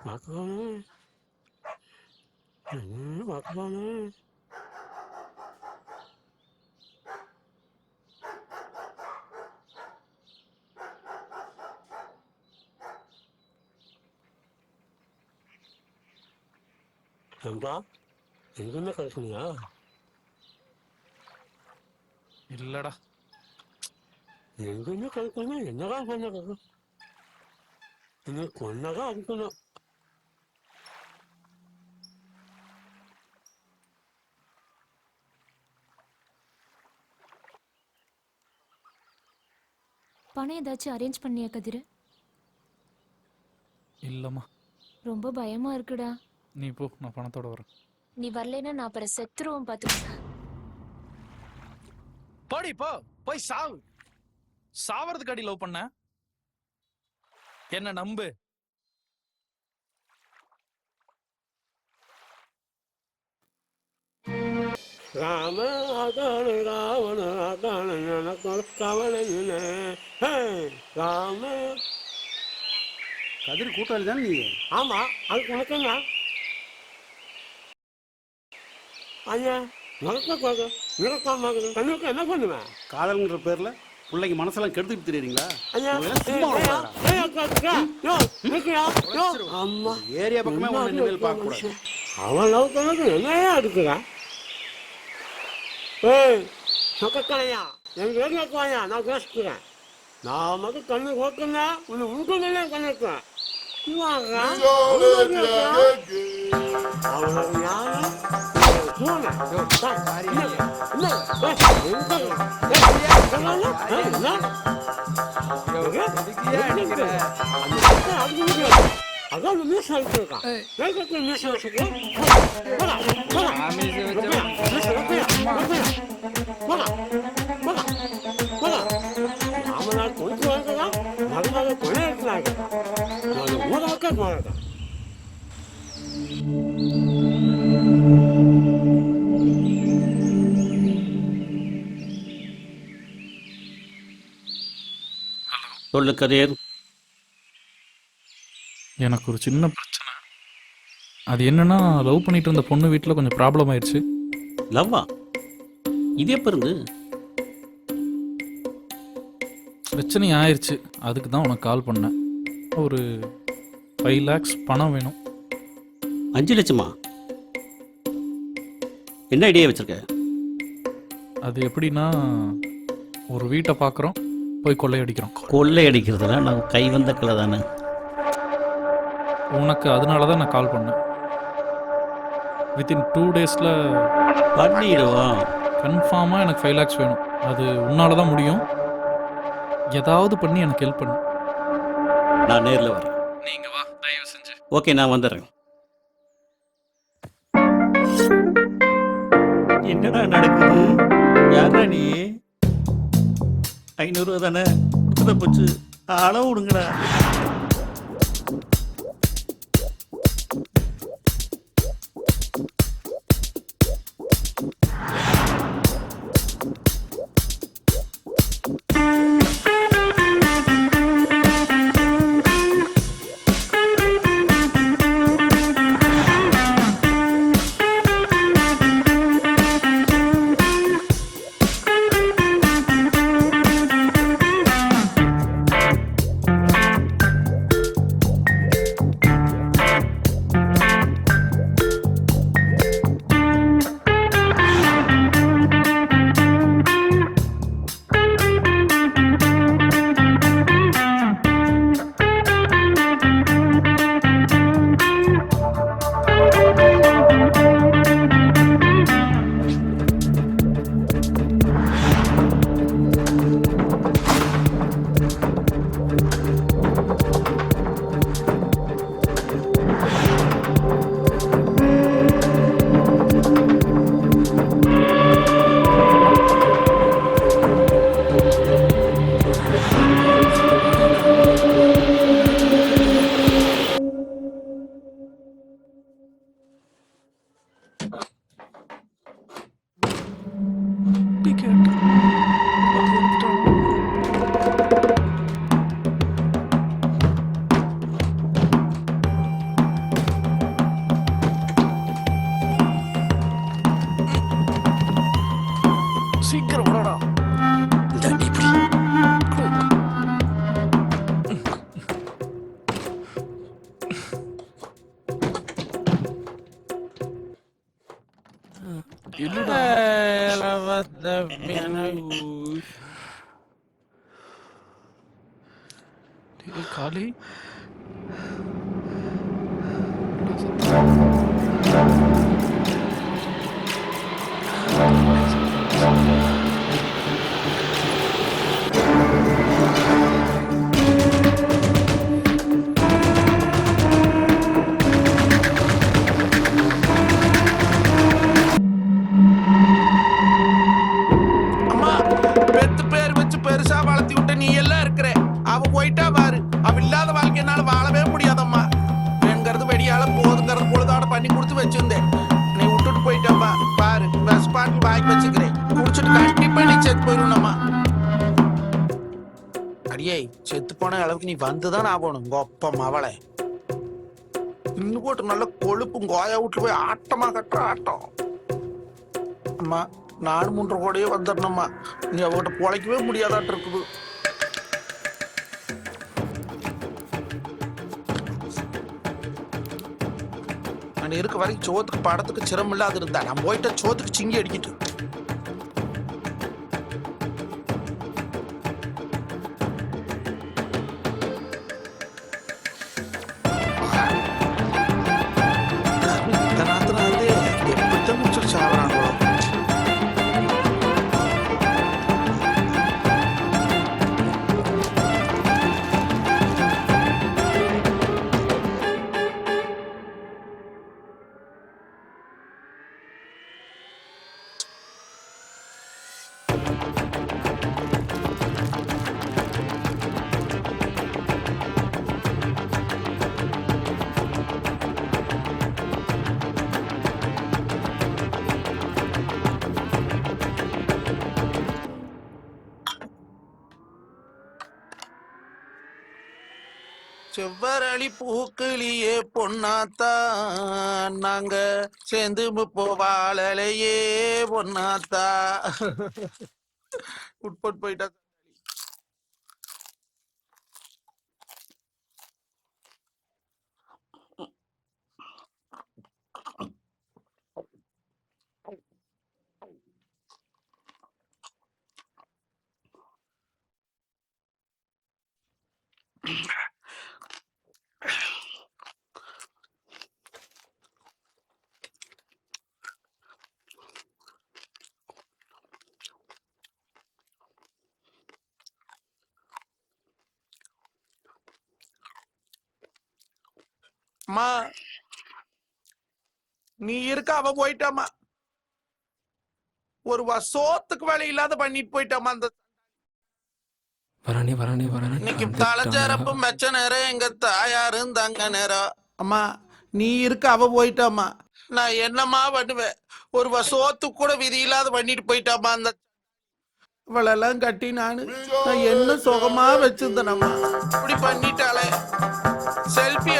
பார்க்கலாமே பார்க்கலாமே. ஏண்டா எங்கன்னு கிடைக்கலையா? இல்லடா. எங்கன்னு கிடைக்கணும். என்னடா பண்ண எனக்கு கொன்னதான் அடிக்கணும். பணம் ஏதாச்சும் அரேஞ்ச் பண்ணியா கதிர்? இல்லம்மா. ரொம்ப பயமா இருக்குடா. நீ போ, நான் பணத்தோட வரேன். நீ வரலைன்னா நான் அப்புறம் செத்துருவோம் பாத்துக்கோ. போடி போ, போய் சாவு. சாவறதுக்கு அடி லவ் பண்ண என்ன நம்பு. ராம அதான ராவண அதான எனக்கு கவலை ராம. கதிர் கூட்டாளி தானே நீ? ஆமா, அதுக்கு உனக்குங்க ஐயா நடக்க என்ன பண்ணுவேன்? காதல்ன்ற பேர்ல பிள்ளைங்க மனசெல்லாம் கெடுத்துட்டு தெரியுறீங்களா? ஏரியா பக்கமே இனிமேல் பார்க்க கூடாது. அவன் லவ் பண்ணது என்னையா எடுக்கிறான்? சொக்கக்கலையா எங்க ஏரியாக்கு வாயா, நான் பேசிக்கிறேன். நான் மட்டும் கண்ணு ஓட்டுனா உன்னை உங்களுக்குள்ளே கண்ணுக்குறேன். அவனுக்கு யாரும் அதான் மீச வச்சிருக்கான். மீச வச்சுக்கோ ராமநாள் கொண்டு வரதான் மருமக கொலை இருக்கிறாங்க. ஊராக்க போறதா சொல்லு கதிர். எனக்கு ஒரு சின்ன பிரச்சனை. அது என்னன்னா, லவ் பண்ணிட்டு இருந்த பொண்ணு வீட்டில் கொஞ்சம் ப்ராப்ளம் ஆயிடுச்சு. லவ்வா? இது எப்போ இருந்து? பிரச்சனை ஆயிடுச்சு. அதுக்கு தான் உனக்கு கால் பண்ணேன். ஒரு 5 lakhs பணம் வேணும். 5 லட்சமா? என்ன ஐடியா வச்சிருக்க? அது எப்படின்னா, ஒரு வீட்டை பார்க்குறோம், போய் கொள்ளையடிக்கிறோம். கொள்ளை அடிக்கிறதுல நான் கை வந்த கலை தானே. உனக்கு அதனால தான் நான் கால் பண்ணேன். வித்தின் 2 daysல பண்ணிடுவோம். கன்ஃபார்மாக எனக்கு 5 lakhs வேணும். அது உன்னால தான் முடியும். ஏதாவது பண்ணி எனக்கு ஹெல்ப் பண்ணு. நான் நேரில் வரேன். நீங்கள் வா, தயவு செஞ்சு. ஓகே, நான் வந்துடுறேன். என்னடா நடக்குது? யாரா நீ? 500 ரூபா தானே கொடுத்துட போச்சு. அளவு விடுங்கடா. காளி அம்மா பெத்து பேர் வச்சு பெருசா வளர்த்தி விட்ட நீ எல்லாம் இருக்கிற அவ போயிட்டா பாரு அவ இல்லாத வாழ்க்கை என்னால வாழவே முடியாதம்மா என்கிறது வெடியால போதுங்கிறது பொழுதோட பண்ணி கொடுத்து வச்சிருந்தேன் நீ விட்டுட்டு போயிட்டாப்பா பாரு பஸ் பாட்டில் வாங்கி வச்சுக்கிறேன் குடிச்சிட்டு கண்டிப்பா நீ செத்து போயிருந்தம்மா அடியே செத்து போன அளவுக்கு நீ வந்துதான் ஆகணும் உங்க ஒப்பம் அவளை இன்னும் போட்டு நல்ல கொழுப்பு கோயா வீட்டுல போய் ஆட்டமா கட்டுற ஆட்டம் அம்மா 4-3 கோடியே வந்துடணும்மா நீ அவகிட்ட பொழைக்கவே முடியாதாட்டு இருக்குது நான் இருக்க வரைக்கும் சோத்துக்கு படத்துக்கு சிரமம் இல்லாத இருந்தா நான் போயிட்ட சோத்துக்கு சிங்கி அடிக்கிட்டு எப்படித்தான் முடிச்சுட்டு சாப்பிட்றாங்களோ செவ்வரளி பூக்கிளியே பொன்னாத்தா நாங்க சேர்ந்து போவாளையே பொன்னாத்தா உட்பட்டு போயிட்டா அம்மா நீ இருக்க அவ போயிட்டாமா ஒரு சோத்துக்கு வேலை இல்லாத பண்ணிட்டு போயிட்டாமா அந்த இன்னைக்கு தலைச்சரப்பு மெச்ச நேரம் எங்க தாயாரும் தங்க நேரம் அம்மா நீ இருக்க அவ போயிட்டாமா நான் என்னம்மா பண்ணுவேன் ஒரு சோத்துக்கு கூட விதி இல்லாத பண்ணிட்டு போயிட்டாமா அந்த இவளெல்லாம் கட்டி நான் என்ன சுகமா வச்சிருந்தேனம்மா இப்படி பண்ணிட்டாளே செல்ஃபி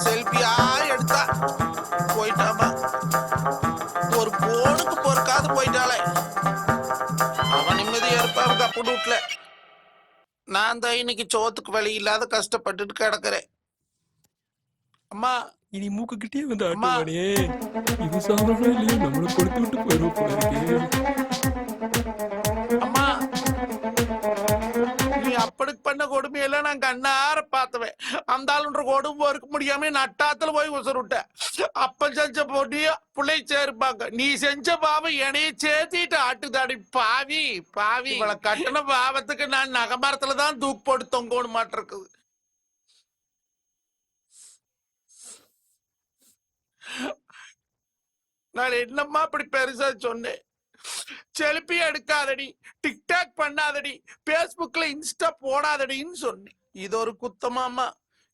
செல்ஃபியா எடுத்தா போயிட்டாமா ஒரு போனுக்கு பொறுக்காது போயிட்டாளே அவன் நிம்மதியா இருப்பா அவங்க அப்படி வீட்டுல நான் தான் இன்னைக்கு சோத்துக்கு வழி இல்லாத கஷ்டப்பட்டுட்டு கிடக்குறேன் அம்மா இனி மூக்கு கிட்டே வந்து ஆட்டுவானே இது சாப்பிடணும் இல்லையா நம்மளை கொடுத்து விட்டு போயிடும் போல இருக்கு அம்மா நீ அப்படி பண்ண கொடுமையெல்லாம் நான் கண்ணார பார்த்தவன் அந்த ஆளுன்ற கொடுமை இருக்க முடியாம நட்டாத்துல போய் உசருட்டேன் அப்ப செஞ்ச போட்டியா பிள்ளை சேர்ப்பாங்க நீ செஞ்ச பாவம் என்னைய சேர்த்திட்டு ஆட்டுதாடி பாவி பாவி இவளை கட்டின பாவத்துக்கு நான் நகமரத்துலதான் தூக்கு போட்டு தொங்கோடு மாட்டிருக்குது நான் என்னம்மா அப்படி பெருசா சொன்னேன் செல்ஃபி எடுக்காதடி டிக்டாக் பண்ணாதடி பேஸ்புக்ல இன்ஸ்டா போடாதடின்னு சொன்னேன் இது ஒரு குத்தமாமா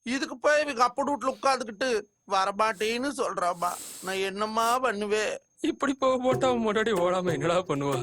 இதுக்கு போய் இவங்க அப்படி வீட்டுல உட்காந்துக்கிட்டு வரமாட்டேன்னு சொல்றாமா நான் என்னம்மா பண்ணுவேன் இப்படி போக போட்டா முன்னாடி ஓடாம என்னடா பண்ணுவா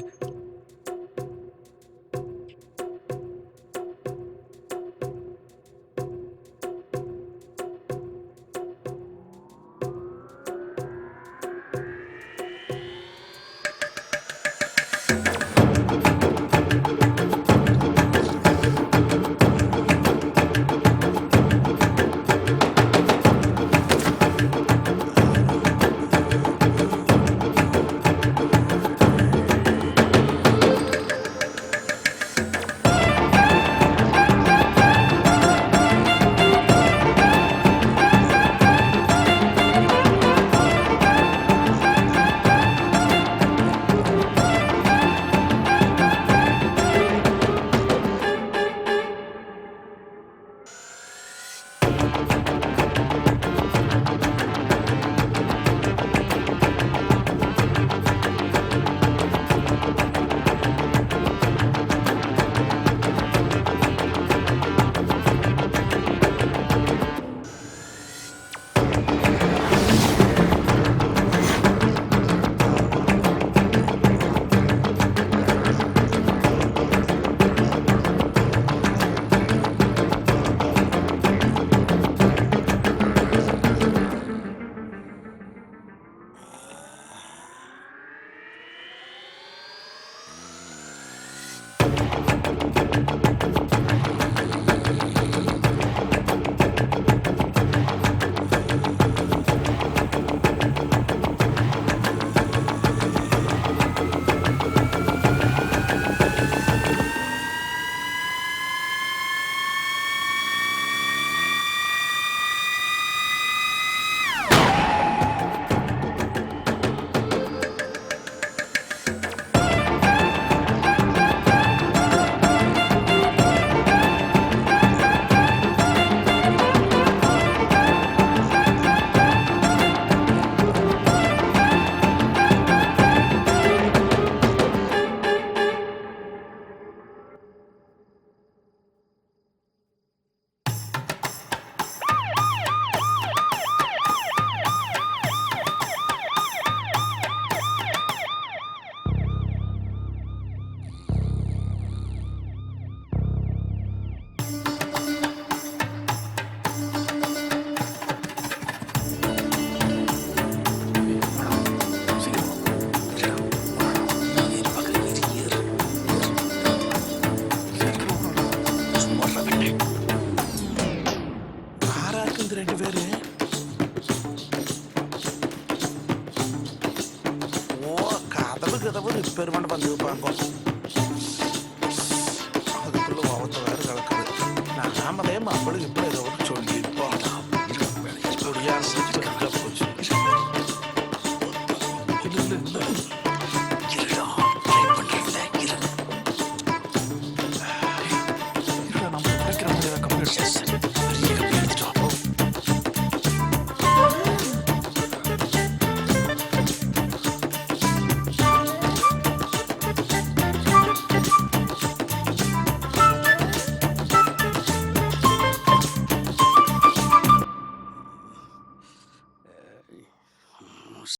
கதவு பெருமாண்டு வந்து பார்ப்போம். அதுக்குள்ள கோவத்தை வேற கலக்குது. நாமளே மக்களுக்கு இப்படி ஏதோ ஒன்று சொல்லியிருப்போம். போச்சு. இல்ல